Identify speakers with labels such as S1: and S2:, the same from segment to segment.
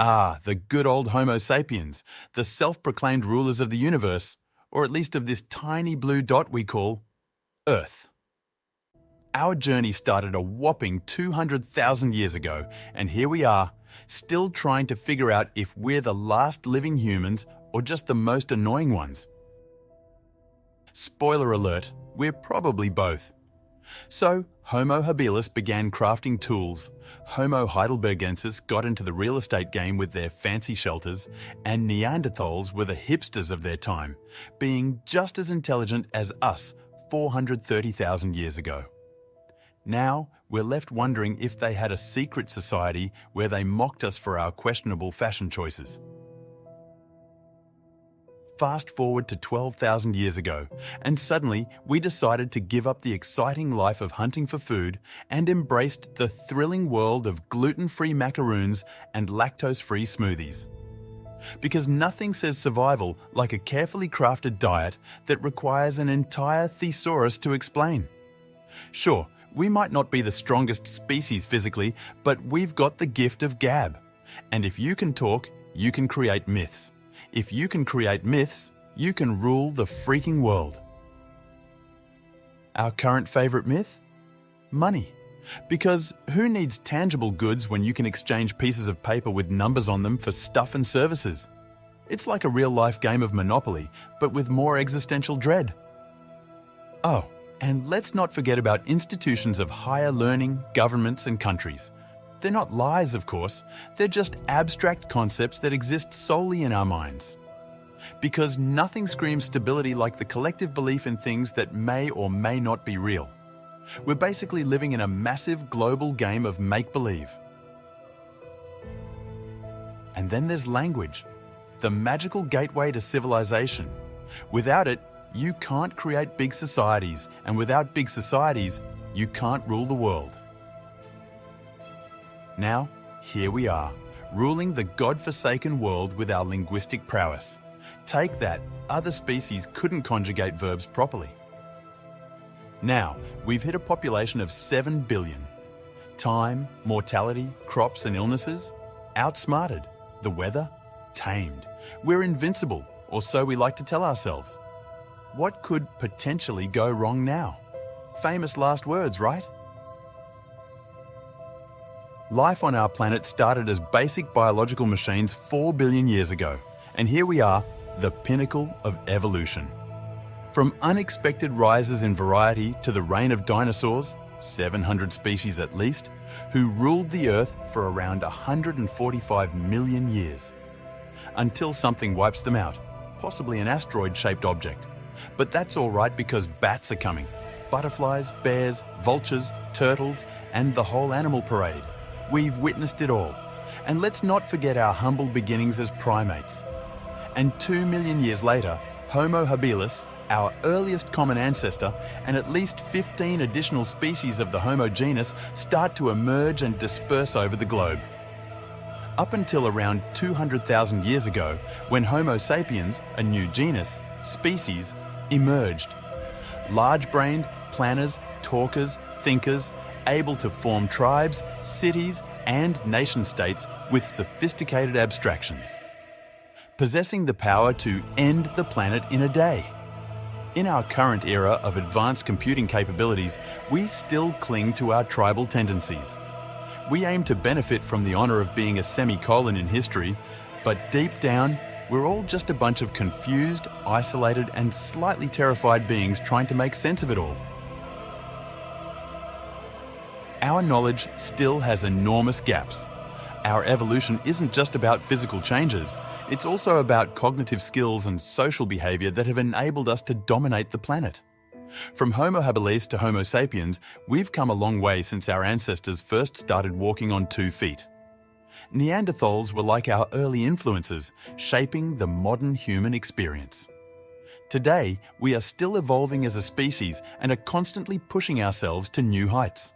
S1: Ah, the good old Homo sapiens, the self-proclaimed rulers of the universe, or at least of this tiny blue dot we call Earth. Our journey started a whopping 200,000 years ago, and here we are, still trying to figure out if we're the last living humans or just the most annoying ones. Spoiler alert, we're probably both. So, Homo habilis began crafting tools, Homo heidelbergensis got into the real estate game with their fancy shelters, and Neanderthals were the hipsters of their time, being just as intelligent as us 430,000 years ago. Now, we're left wondering if they had a secret society where they mocked us for our questionable fashion choices. Fast forward to 12,000 years ago, and suddenly we decided to give up the exciting life of hunting for food and embraced the thrilling world of gluten-free macaroons and lactose-free smoothies. Because nothing says survival like a carefully crafted diet that requires an entire thesaurus to explain. Sure, we might not be the strongest species physically, but we've got the gift of gab. And if you can talk, you can create myths. If you can create myths, you can rule the freaking world. Our current favorite myth? Money. Because who needs tangible goods when you can exchange pieces of paper with numbers on them for stuff and services? It's like a real-life game of Monopoly, but with more existential dread. Oh, and let's not forget about institutions of higher learning, governments and countries. They're not lies, of course, they're just abstract concepts that exist solely in our minds. Because nothing screams stability like the collective belief in things that may or may not be real. We're basically living in a massive global game of make-believe. And then there's language, the magical gateway to civilization. Without it, you can't create big societies, and without big societies, you can't rule the world. Now, here we are, ruling the God-forsaken world with our linguistic prowess. Take that, other species couldn't conjugate verbs properly. Now, we've hit a population of 7 billion. Time, mortality, crops and illnesses? Outsmarted. The weather? Tamed. We're invincible, or so we like to tell ourselves. What could potentially go wrong now? Famous last words, right? Life on our planet started as basic biological machines 4 billion years ago, and here we are, the pinnacle of evolution. From unexpected rises in variety to the reign of dinosaurs, 700 species at least, who ruled the Earth for around 145 million years. Until something wipes them out, possibly an asteroid-shaped object. But that's all right because bats are coming. Butterflies, bears, vultures, turtles, and the whole animal parade. We've witnessed it all. And let's not forget our humble beginnings as primates. And 2 million years later, Homo habilis, our earliest common ancestor, and at least 15 additional species of the Homo genus start to emerge and disperse over the globe. Up until around 200,000 years ago, when Homo sapiens, a new genus, species, emerged. Large-brained, planners, talkers, thinkers, able to form tribes, cities, and nation-states with sophisticated abstractions. Possessing the power to end the planet in a day. In our current era of advanced computing capabilities, we still cling to our tribal tendencies. We aim to benefit from the honor of being a semicolon in history, but deep down, we're all just a bunch of confused, isolated, and slightly terrified beings trying to make sense of it all. Our knowledge still has enormous gaps. Our evolution isn't just about physical changes, it's also about cognitive skills and social behavior that have enabled us to dominate the planet. From Homo habilis to Homo sapiens, we've come a long way since our ancestors first started walking on 2 feet. Neanderthals were like our early influences, shaping the modern human experience. Today, we are still evolving as a species and are constantly pushing ourselves to new heights.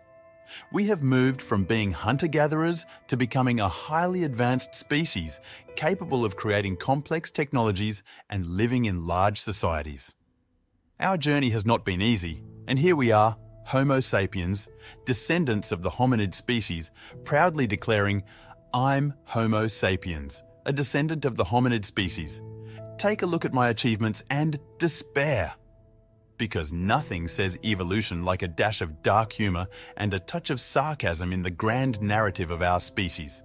S1: We have moved from being hunter-gatherers to becoming a highly advanced species capable of creating complex technologies and living in large societies. Our journey has not been easy, and here we are, Homo sapiens, descendants of the hominid species, proudly declaring, I'm Homo sapiens, a descendant of the hominid species. Take a look at my achievements and despair. Because nothing says evolution like a dash of dark humour and a touch of sarcasm in the grand narrative of our species.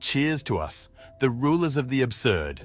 S1: Cheers to us, the rulers of the absurd.